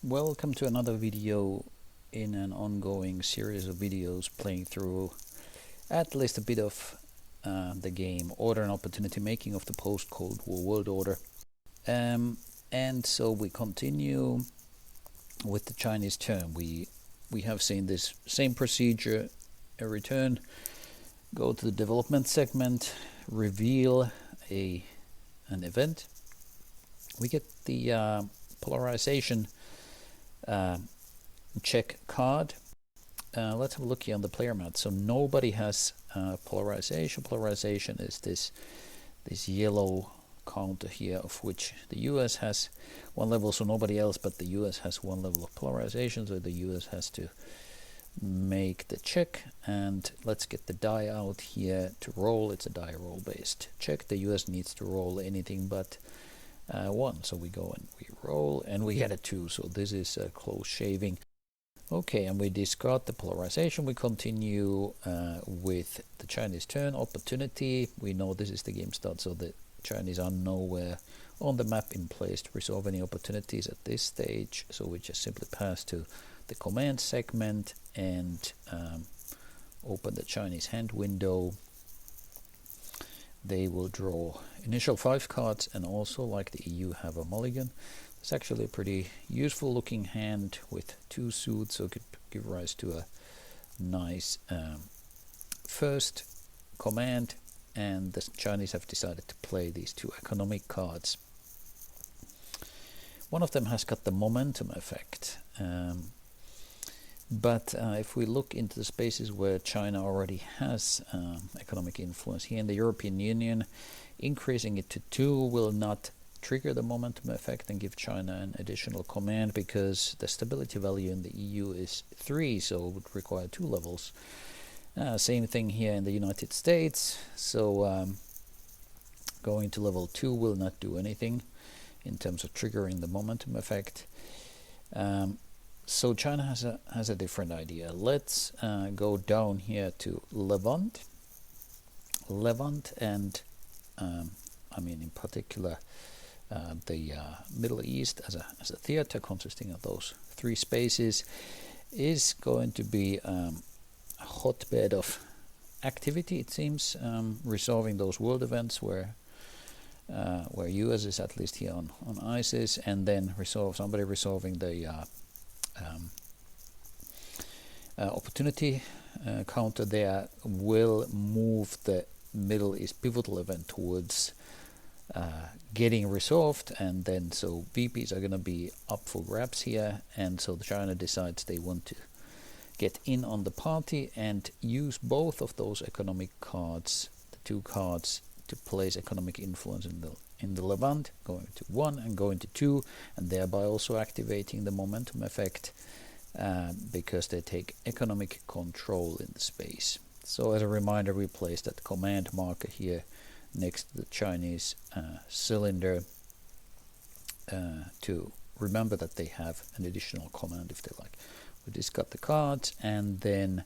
Welcome to another video in an ongoing series of videos playing through at least a bit of the game Order and Opportunity, making of the post-Cold War world order. And so we continue with the Chinese turn. We have seen this same procedure, a return, go to the development segment, reveal an event. We get the polarization check card. Let's have a look here on the player mat. So nobody has polarization. Polarization is this yellow counter here, of which the US has one level, so nobody else but the US has one level of polarization, so the US has to make the check. And let's get the die out here to roll. It's a die roll based check. The US needs to roll anything but 1, so we go and we roll and we get a 2, so this is a close shaving. Okay, and we discard the polarization. We continue with the Chinese turn, opportunity. We know this is the game start, so the Chinese are nowhere on the map in place to resolve any opportunities at this stage, so we just simply pass to the command segment and open the Chinese hand window. They will draw initial 5 cards, and also, like the EU, have a mulligan. It's actually a pretty useful looking hand with 2 suits, so it could give rise to a nice first command. And the Chinese have decided to play these 2 economic cards. One of them has got the momentum effect. But if we look into the spaces where China already has economic influence, here in the European Union, increasing it to 2 will not trigger the momentum effect and give China an additional command, because the stability value in the EU is 3, so it would require 2 levels. Same thing here in the United States, so going to level 2 will not do anything in terms of triggering the momentum effect. So China has a different idea. Let's go down here to Levant, and I mean in particular the Middle East as a theater consisting of those 3 spaces is going to be a hotbed of activity, it seems, resolving those world events where US is at least here on ISIS, and then somebody resolving the opportunity counter there will move the Middle East pivotal event towards getting resolved, and then so VPs are going to be up for grabs here, and so China decides they want to get in on the party and use both of those economic cards, the 2 cards, to place economic influence in the Levant, going to 1 and going to 2, and thereby also activating the momentum effect because they take economic control in the space. So as a reminder, we place that command marker here next to the Chinese cylinder to remember that they have an additional command if they like. We discard the cards, and then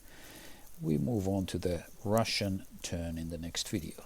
we move on to the Russian turn in the next video.